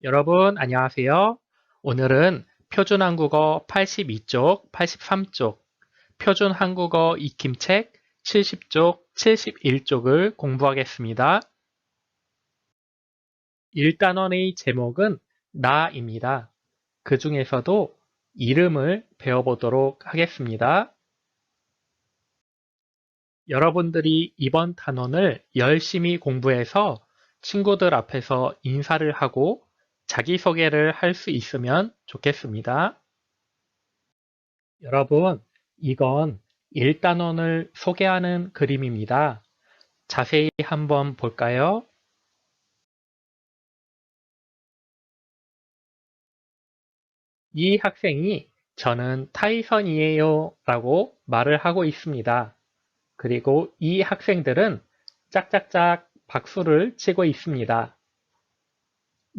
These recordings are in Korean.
여러분, 안녕하세요. 오늘은 표준 한국어 82쪽, 83쪽, 표준 한국어 익힘책 70쪽, 71쪽을 공부하겠습니다. 1단원의 제목은 나입니다. 그 중에서도 이름을 배워보도록 하겠습니다. 여러분들이 이번 단원을 열심히 공부해서 친구들 앞에서 인사를 하고 자기소개를 할 수 있으면 좋겠습니다. 여러분, 이건 1단원을 소개하는 그림입니다. 자세히 한번 볼까요? 이 학생이 저는 타이선이에요 라고 말을 하고 있습니다. 그리고 이 학생들은 짝짝짝 박수를 치고 있습니다.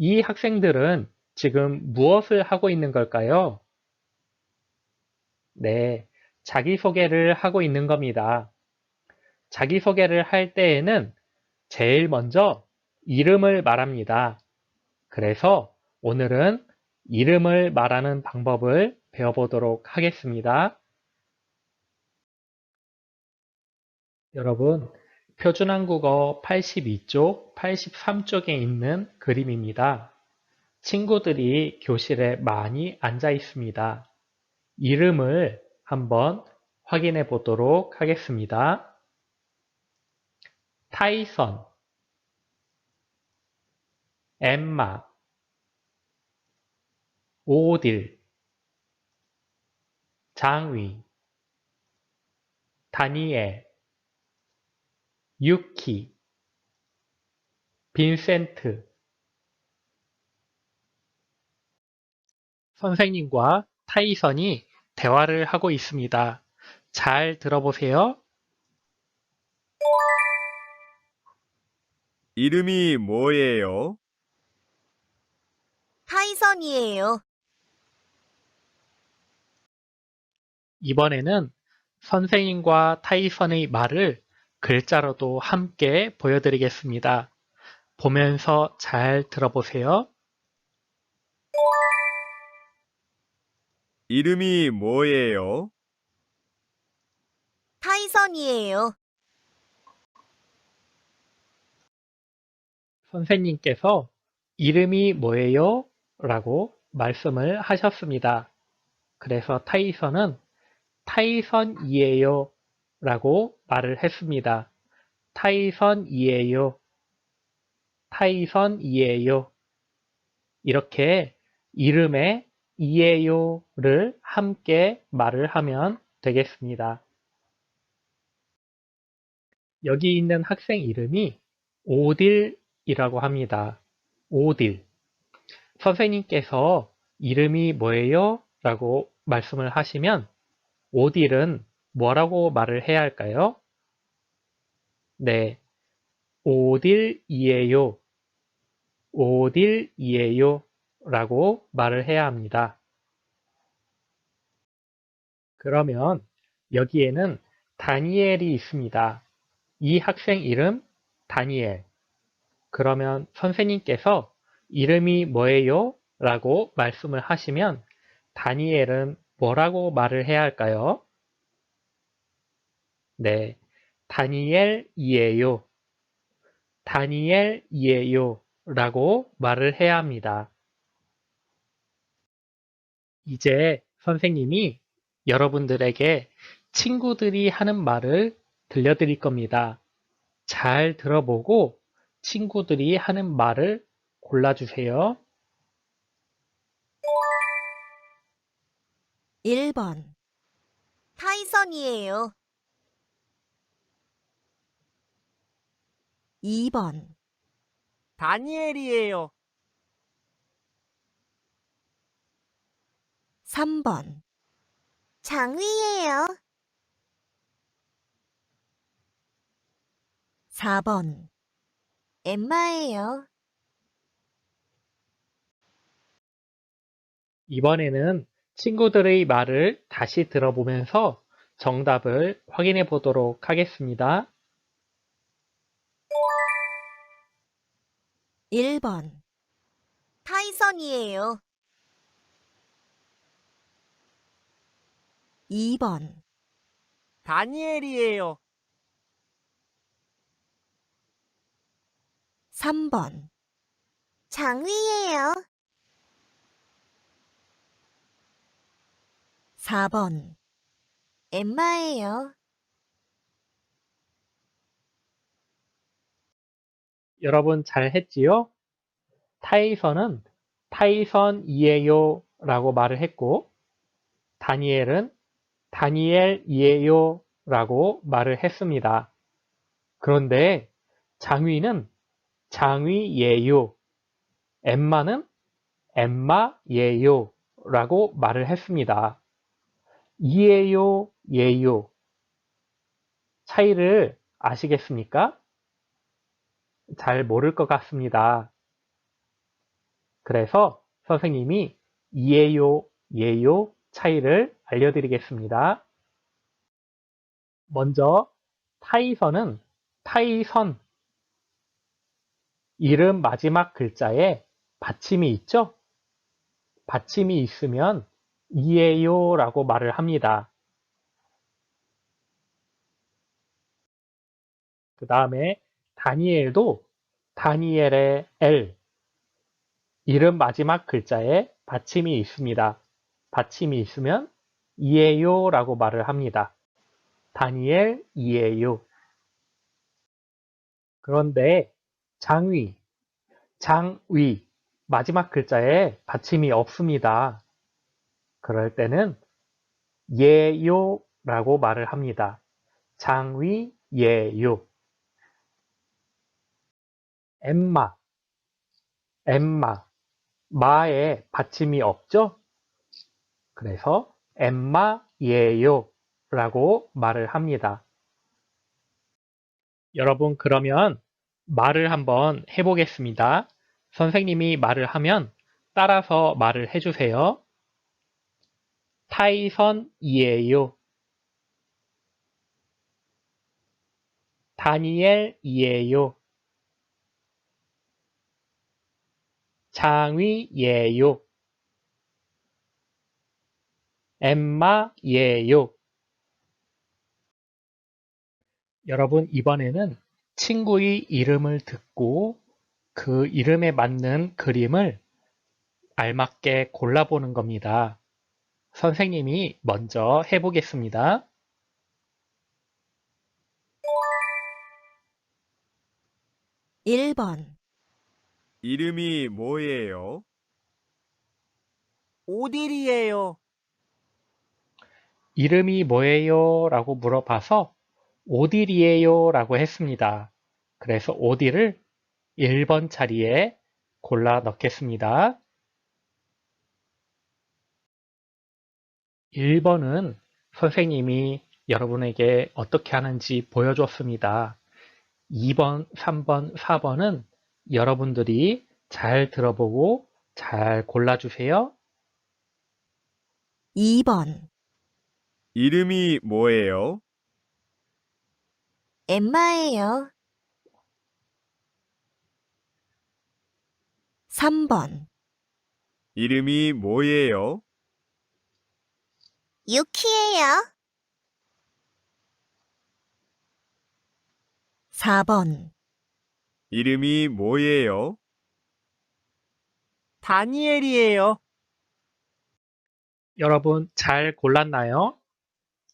이 학생들은 지금 무엇을 하고 있는 걸까요? 네, 자기소개를 하고 있는 겁니다. 자기소개를 할 때에는 제일 먼저 이름을 말합니다. 그래서 오늘은 이름을 말하는 방법을 배워보도록 하겠습니다. 여러분, 표준한국어 82쪽, 83쪽에 있는 그림입니다. 친구들이 교실에 많이 앉아 있습니다. 이름을 한번 확인해 보도록 하겠습니다. 타이선, 엠마, 오딜, 장위, 다니엘, 유키, 빈센트. 선생님과 타이선이 대화를 하고 있습니다. 잘 들어보세요. 이름이 뭐예요? 타이선이에요. 이번에는 선생님과 타이선의 말을 글자로도 함께 보여드리겠습니다. 보면서 잘 들어보세요. 이름이 뭐예요? 타이선이에요. 선생님께서 이름이 뭐예요? 라고 말씀을 하셨습니다. 그래서 타이선은 타이선이에요 라고 말을 했습니다. 타이선이에요. 타이선이에요. 이렇게 이름에 이에요를 함께 말을 하면 되겠습니다. 여기 있는 학생 이름이 오딜이라고 합니다. 오딜. 선생님께서 이름이 뭐예요? 라고 말씀을 하시면 오딜은 뭐라고 말을 해야 할까요? 네, 오딜이에요. 오딜이에요. 라고 말을 해야 합니다. 그러면 여기에는 다니엘이 있습니다. 이 학생 이름 다니엘. 그러면 선생님께서 이름이 뭐예요? 라고 말씀을 하시면 다니엘은 뭐라고 말을 해야 할까요? 네, 다니엘이에요. 다니엘이에요. 라고 말을 해야 합니다. 이제 선생님이 여러분들에게 친구들이 하는 말을 들려드릴 겁니다. 잘 들어보고 친구들이 하는 말을 골라주세요. 1번. 타이선이에요. 2번. 다니엘이에요. 3번. 장위예요. 4번. 엠마예요. 이번에는 친구들의 말을 다시 들어보면서 정답을 확인해 보도록 하겠습니다. 1번. 타이선이에요. 2번, 다니엘이에요. 3번, 장위예요. 4번, 엠마예요. 여러분 잘 했지요? 타이선은 타이선이에요 라고 말을 했고, 다니엘은 다니엘이에요 라고 말을 했습니다. 그런데 장위는 장위예요, 엠마는 엠마예요 라고 말을 했습니다. 이에요, 예요. 차이를 아시겠습니까? 잘 모를 것 같습니다. 그래서 선생님이 이에요, 예요 차이를 알려드리겠습니다. 먼저 타이선은 타이선, 이름 마지막 글자에 받침이 있죠? 받침이 있으면 이에요 라고 말을 합니다. 그 다음에 다니엘도 다니엘의 엘, 이름 마지막 글자에 받침이 있습니다. 받침이 있으면 이에요 라고 말을 합니다. 다니엘 이에요. 그런데 장위, 장위, 마지막 글자에 받침이 없습니다. 그럴 때는 예요 라고 말을 합니다. 장위 예요. 엠마, 엠마, 마에 받침이 없죠? 그래서 엠마예요 라고 말을 합니다. 여러분 그러면 말을 한번 해보겠습니다. 선생님이 말을 하면 따라서 말을 해주세요. 타이선이에요. 다니엘이에요. 장위예요. 엠마예요. 여러분 이번에는 친구의 이름을 듣고 그 이름에 맞는 그림을 알맞게 골라보는 겁니다. 선생님이 먼저 해보겠습니다. 1번, 이름이 뭐예요? 오딜이에요. 이름이 뭐예요? 라고 물어봐서 오딜이에요 라고 했습니다. 그래서 오딜을 1번 자리에 골라 넣겠습니다. 1번은 선생님이 여러분에게 어떻게 하는지 보여줬습니다. 2번, 3번, 4번은 여러분들이 잘 들어보고 잘 골라주세요. 2번, 이름이 뭐예요? 엠마예요. 3번, 이름이 뭐예요? 유키예요. 4번, 이름이 뭐예요? 다니엘이에요. 여러분 잘 골랐나요?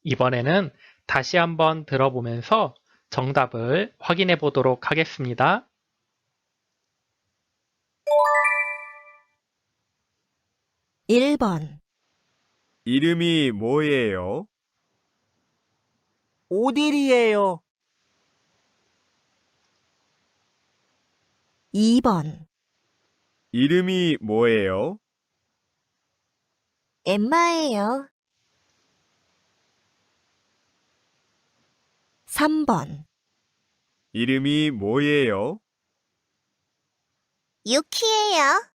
이번에는 다시 한번 들어보면서 정답을 확인해 보도록 하겠습니다. 1번, 이름이 뭐예요? 오딜이에요. 2번, 이름이 뭐예요? 엠마예요. 3번, 이름이 뭐예요? 유키예요.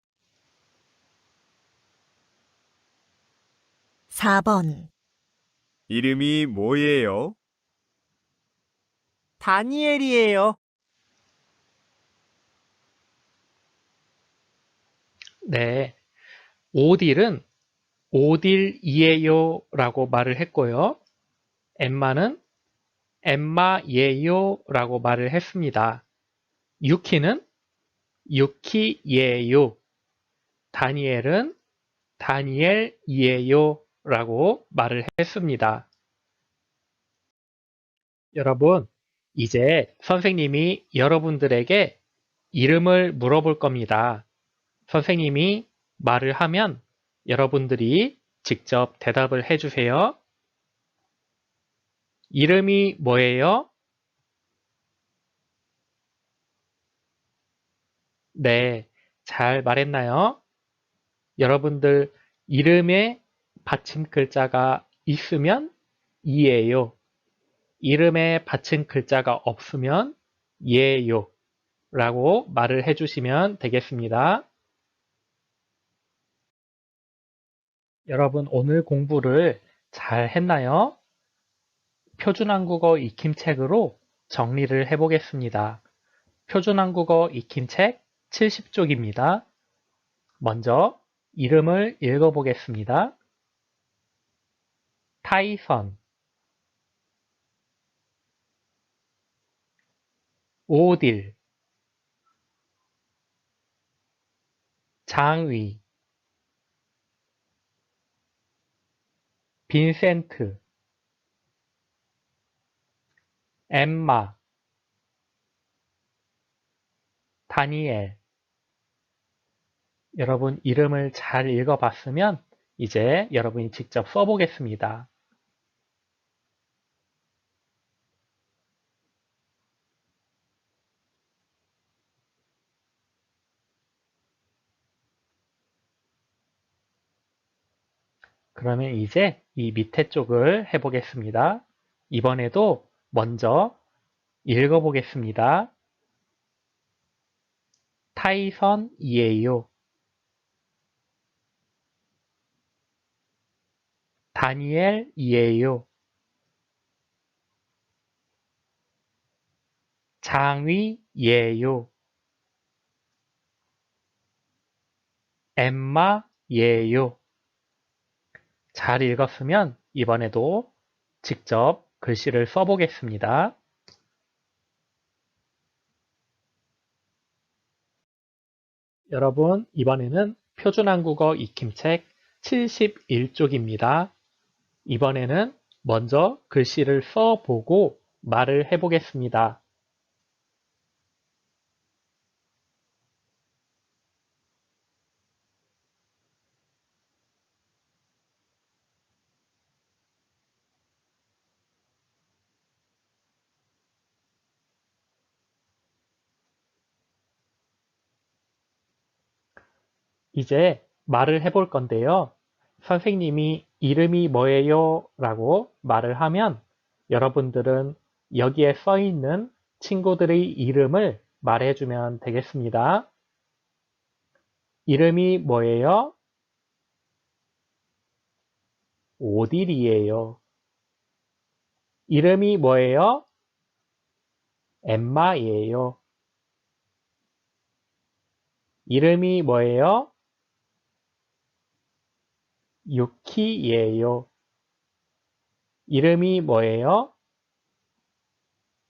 4번, 이름이 뭐예요? 다니엘이에요. 네. 오딜은 오딜이에요 라고 말을 했고요. 엠마는 엠마예요 라고 말을 했습니다. 유키는 유키예요. 다니엘은 다니엘이에요 라고 말을 했습니다. 여러분, 이제 선생님이 여러분들에게 이름을 물어볼 겁니다. 선생님이 말을 하면 여러분들이 직접 대답을 해주세요. 이름이 뭐예요? 네, 잘 말했나요? 여러분들 이름에 받침 글자가 있으면 이에요. 이름에 받침 글자가 없으면 예요 라고 말을 해주시면 되겠습니다. 여러분 오늘 공부를 잘 했나요? 표준한국어 익힘책으로 정리를 해보겠습니다. 표준한국어 익힘책 70쪽입니다. 먼저 이름을 읽어보겠습니다. 타이선, 오딜, 장위, 빈센트, 엠마, 다니엘. 여러분 이름을 잘 읽어봤으면 이제 여러분이 직접 써보겠습니다. 그러면 이제 이 밑에 쪽을 해보겠습니다. 이번에도 먼저 읽어보겠습니다. 타이선이에요. 다니엘이에요. 장위예요. 엠마예요. 잘 읽었으면 이번에도 직접 글씨를 써보겠습니다. 여러분, 이번에는 표준한국어 익힘책 71쪽입니다. 이번에는 먼저 글씨를 써보고 말을 해보겠습니다. 이제 말을 해볼 건데요. 선생님이 이름이 뭐예요? 라고 말을 하면 여러분들은 여기에 써 있는 친구들의 이름을 말해주면 되겠습니다. 이름이 뭐예요? 오딜이에요. 이름이 뭐예요? 엠마예요. 이름이 뭐예요? 유키예요. 이름이 뭐예요?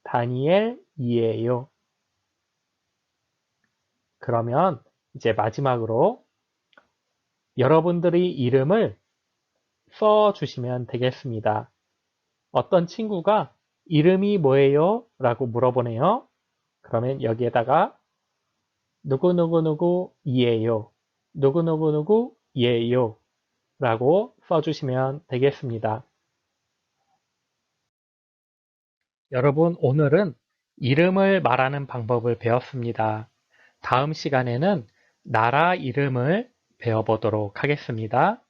다니엘이에요. 그러면 이제 마지막으로 여러분들의 이름을 써주시면 되겠습니다. 어떤 친구가 이름이 뭐예요? 라고 물어보네요. 그러면 여기에다가 누구누구누구이에요. 누구누구누구이에요. 라고 써주시면 되겠습니다. 여러분 오늘은 이름을 말하는 방법을 배웠습니다. 다음 시간에는 나라 이름을 배워보도록 하겠습니다.